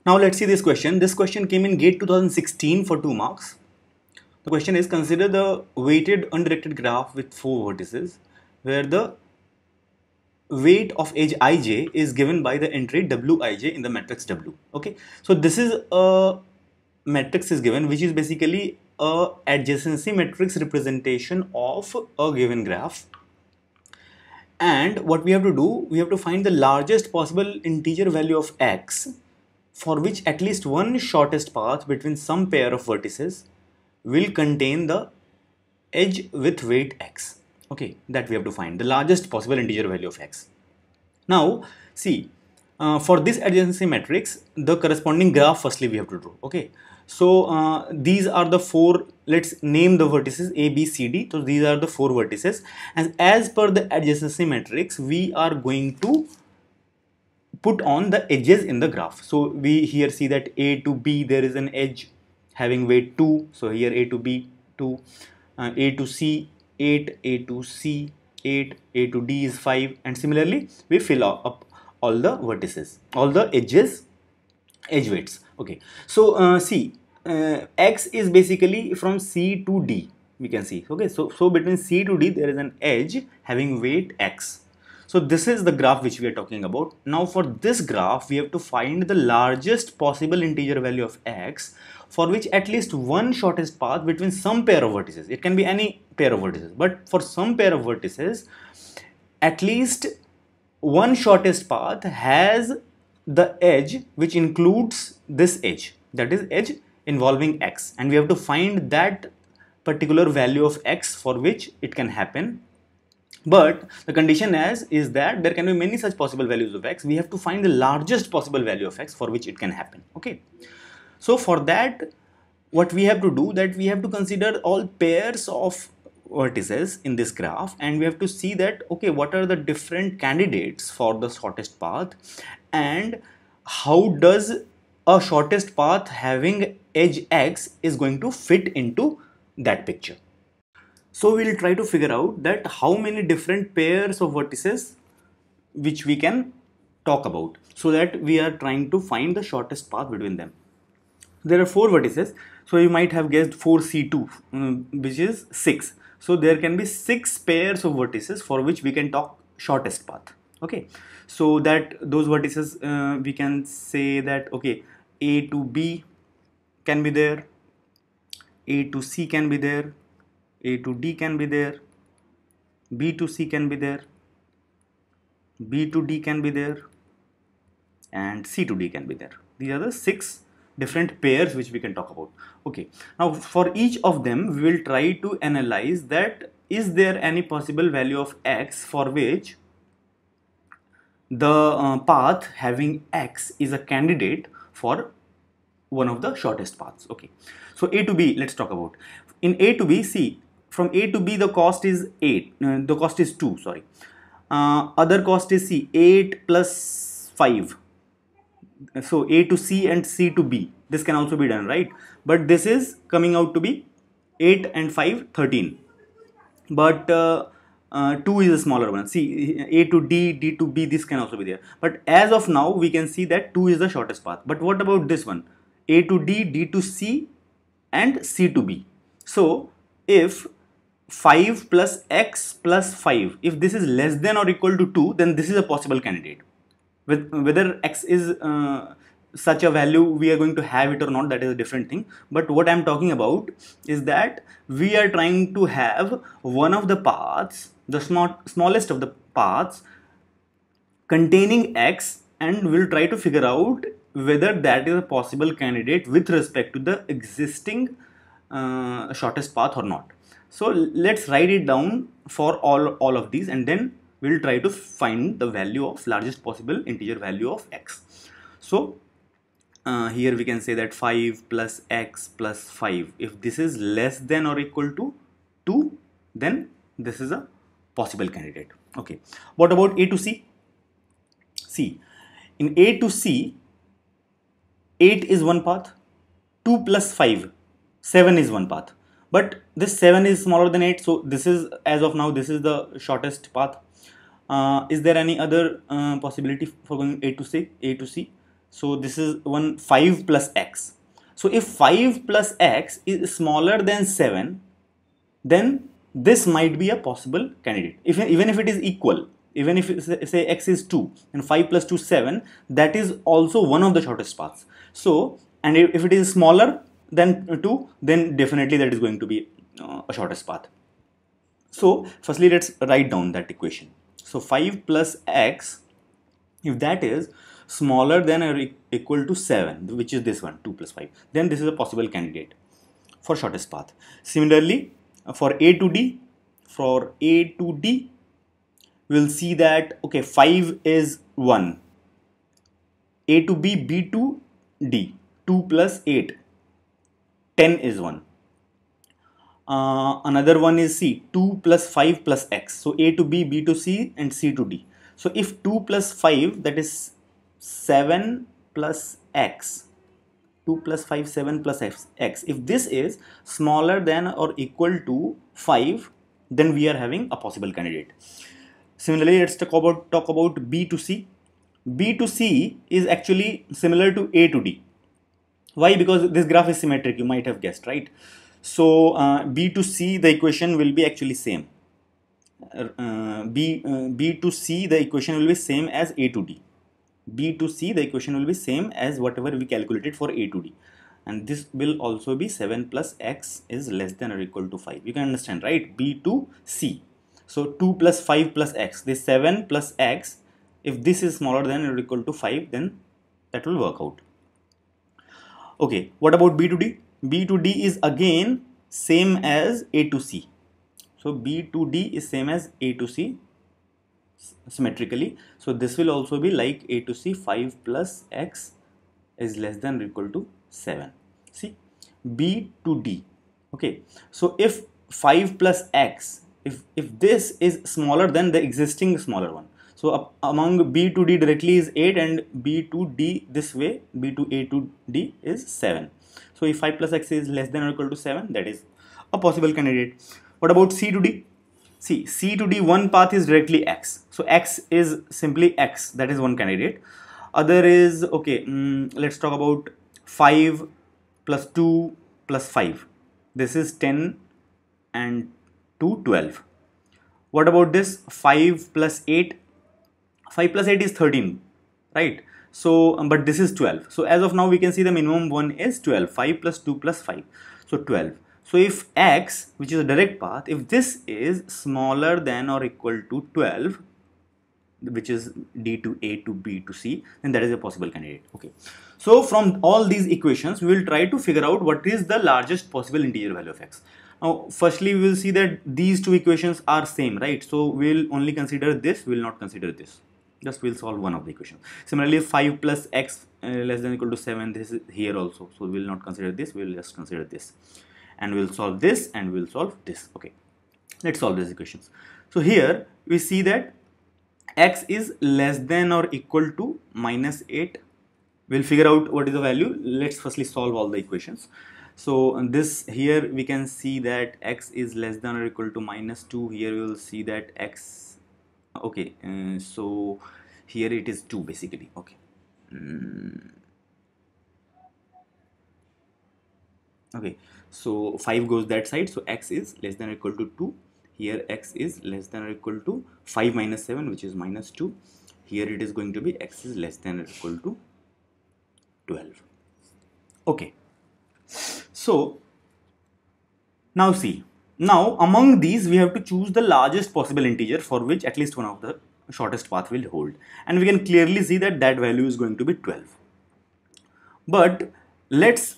Now let's see this question. This question came in GATE 2016 for 2 marks. The question is, consider the weighted undirected graph with 4 vertices where the weight of edge ij is given by the entry wij in the matrix W. Okay, so this is a matrix is given which is basically a adjacency matrix representation of a given graph. And what we have to do, we have to find the largest possible integer value of x for which at least one shortest path between some pair of vertices will contain the edge with weight x. Okay, that we have to find the largest possible integer value of x. Now see, for this adjacency matrix, the corresponding graph firstly we have to draw. Okay, so these are the 4, let's name the vertices A, B, C, D. So these are the 4 vertices, and as per the adjacency matrix we are going to put on the edges in the graph. So we here see that A to B there is an edge having weight 2, so here A to B 2, A to C 8, A to C 8, A to D is 5, and similarly we fill up all the vertices, all the edges, edge weights. Okay, so see, x is basically from C to D, we can see. Okay, so between C to D there is an edge having weight x. So this is the graph which we are talking about. Now for this graph we have to find the largest possible integer value of x for which at least one shortest path between some pair of vertices, it can be any pair of vertices, but for some pair of vertices at least one shortest path has the edge which includes this edge, that is edge involving x, and we have to find that particular value of x for which it can happen. But the condition is that there can be many such possible values of x. We have to find the largest possible value of x for which it can happen. Okay, so for that what we have to do, that we have to consider all pairs of vertices in this graph, and we have to see that okay, what are the different candidates for the shortest path, and how does a shortest path having edge x is going to fit into that picture. So we'll try to figure out that how many different pairs of vertices which we can talk about, so that we are trying to find the shortest path between them. There are 4 vertices, so you might have guessed 4C2, which is 6. So there can be 6 pairs of vertices for which we can talk shortest path. Okay, so that those vertices we can say that okay, A to B can be there, A to C can be there, A to D can be there, B to C can be there, B to D can be there, and C to D can be there. These are the 6 different pairs which we can talk about. Okay, now for each of them we will try to analyze that is there any possible value of x for which the path having x is a candidate for one of the shortest paths. Okay, so A to B, let's talk about. In A to B, see, from A to B the cost is 8, the cost is 2, sorry. Other cost is C, 8 plus 5. So A to C and C to B, this can also be done, right? But this is coming out to be 8 and 5, 13. But 2 is a smaller one. See, A to D, D to B, this can also be there. But as of now, we can see that 2 is the shortest path. But what about this one? A to D, D to C, and C to B. So if 5 plus x plus 5, if this is less than or equal to 2, then this is a possible candidate. Whether x is such a value we are going to have it or not, that is a different thing. But what I am talking about is that we are trying to have one of the paths, the smallest of the paths containing x, and we'll try to figure out whether that is a possible candidate with respect to the existing shortest path or not. So let's write it down for all of these, and then we'll try to find the value of largest possible integer value of x. So here we can say that 5 plus x plus 5, if this is less than or equal to 2, then this is a possible candidate. Okay, what about A to C? See, in A to C, 8 is one path, 2 plus 5, 7 is one path. But this 7 is smaller than 8, so this is, as of now, this is the shortest path. Is there any other possibility for going A to C? So this is one 5 plus x. So if 5 plus x is smaller than 7, then this might be a possible candidate. Even if it is equal, even if say x is 2 and 5 plus 2 7, that is also one of the shortest paths. So, and if it is smaller than 2, then definitely that is going to be a shortest path. So firstly let's write down that equation. So 5 plus x, if that is smaller than or equal to 7, which is this one 2 plus 5, then this is a possible candidate for shortest path. Similarly, for a to d, we'll see that okay, 5 is 1, a to b, b to d, 2 plus 8, 10 is 1. Another one is C, 2 plus 5 plus x. So A to B, B to C, and C to D. So if 2 plus 5, that is 7 plus x, 2 plus 5, 7 plus x. If this is smaller than or equal to 5, then we are having a possible candidate. Similarly, let's talk about B to C. B to C is actually similar to A to D. Why? Because this graph is symmetric, you might have guessed, right? So B to C, the equation will be actually same. B to C, the equation will be same as A to D. B to C, the equation will be same as whatever we calculated for A to D. And this will also be 7 plus x is less than or equal to 5. You can understand, right? B to C. So 2 plus 5 plus x, this 7 plus x, if this is smaller than or equal to 5, then that will work out. Okay, what about B to D? B to D is again same as A to C. So B to D is same as A to C symmetrically. So this will also be like A to C, 5 plus x is less than or equal to 7. See, B to D. Okay, so if 5 plus x, if this is smaller than the existing smaller one, so among B to D directly is 8 and B to D this way, B to A to D is 7. So if 5 plus x is less than or equal to 7, that is a possible candidate. What about C to D? See, C to D, one path is directly x. So x is simply x, that is one candidate. Other is, okay, let's talk about 5 plus 2 plus 5. This is 10 and 2, 12. What about this 5 plus 8? 5 plus 8 is 13, right? So, but this is 12. So as of now, we can see the minimum one is 12. 5 plus 2 plus 5. So 12. So if x, which is a direct path, if this is smaller than or equal to 12, which is D to A to B to C, then that is a possible candidate. Okay. So from all these equations, we will try to figure out what is the largest possible integer value of x. Now, firstly, we will see that these two equations are same, right? So we will only consider this, we will not consider this. Just we'll solve one of the equations. Similarly, 5 plus x less than or equal to 7, this is here also. So we will not consider this, we will just consider this. And we'll solve this and we'll solve this. Okay, let's solve these equations. So here we see that x is less than or equal to minus 8. We'll figure out what is the value. Let's firstly solve all the equations. So this here we can see that x is less than or equal to minus 2. Here we will see that x, okay, so here it is 2 basically. Okay. Okay, so 5 goes that side, so x is less than or equal to 2. Here x is less than or equal to 5 minus 7, which is minus 2. Here it is going to be x is less than or equal to 12. Okay, so now see, now among these we have to choose the largest possible integer for which at least one of the shortest path will hold, and we can clearly see that that value is going to be 12. But let's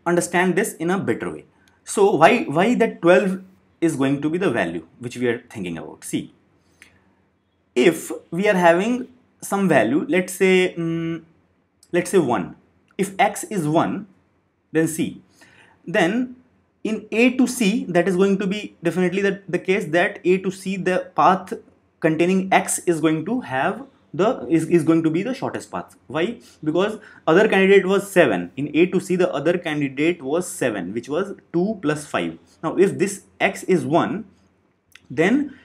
understand this in a better way. So why that 12 is going to be the value which we are thinking about? See, if we are having some value, let's say 1. If x is 1, then see, then in A to C, that is going to be definitely the case that A to C, the path containing x is going to have is going to be the shortest path. Why? Because other candidate was 7. In A to C, the other candidate was 7, which was 2 plus 5. Now if this x is 1, then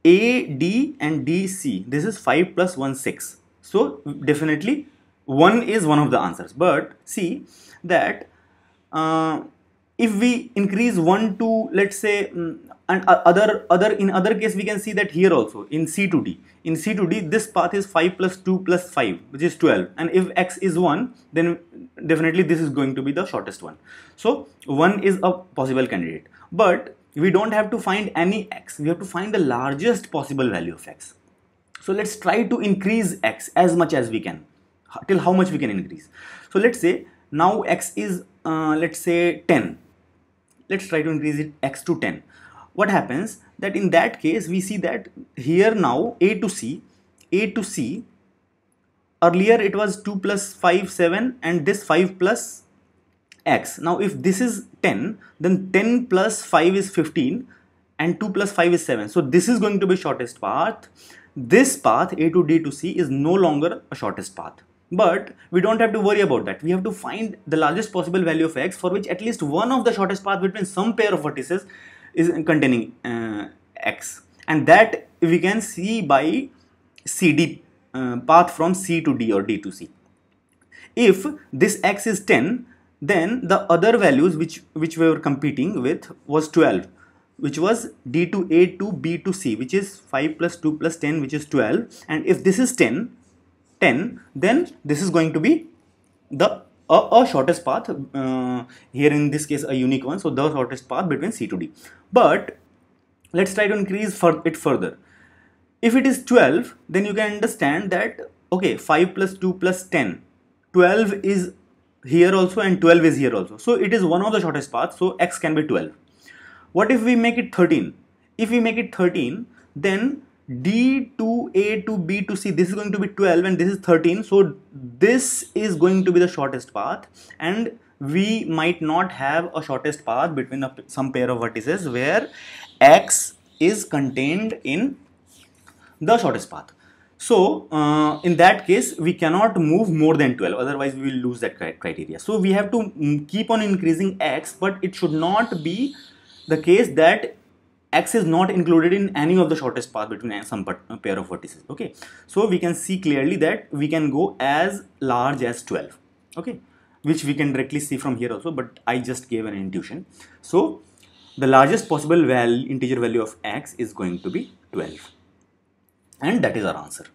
A, D and D, C, this is 5 plus 1, 6. So definitely 1 is one of the answers. But see that if we increase 1 to, let's say, and in other case we can see that here also in C to D. In C to D, this path is 5 plus 2 plus 5, which is 12. And if x is 1, then definitely this is going to be the shortest one. So 1 is a possible candidate. But we don't have to find any x. We have to find the largest possible value of x. So let's try to increase x as much as we can. Till how much we can increase. So let's say now x is let's say 10. Let's try to increase it x to 10. What happens that in that case we see that here now a to c, earlier it was 2 plus 5 7 and this 5 plus x. Now if this is 10, then 10 plus 5 is 15 and 2 plus 5 is 7. So this is going to be shortest path. This path a to d to c is no longer a shortest path. But we don't have to worry about that. We have to find the largest possible value of x for which at least one of the shortest path between some pair of vertices is containing x. And that we can see by CD, path from C to D or D to C. If this x is 10, then the other values which we were competing with was 12, which was D to A to B to C, which is 5 plus 2 plus 10, which is 12. And if this is 10, then this is going to be the a shortest path, here in this case a unique one, so the shortest path between C to D. But let's try to increase it further. If it is 12, then you can understand that okay, 5 plus 2 plus 10, 12 is here also and 12 is here also, so it is one of the shortest paths, so x can be 12. What if we make it 13? If we make it 13, then D to A to B to C, this is going to be 12 and this is 13. So this is going to be the shortest path, and we might not have a shortest path between some pair of vertices where x is contained in the shortest path. So in that case we cannot move more than 12, otherwise we will lose that criteria. So we have to keep on increasing x, but it should not be the case that x is not included in any of the shortest path between some pair of vertices. Okay, so we can see clearly that we can go as large as 12. Okay, which we can directly see from here also, but I just gave an intuition. So the largest possible integer value of x is going to be 12, and that is our answer.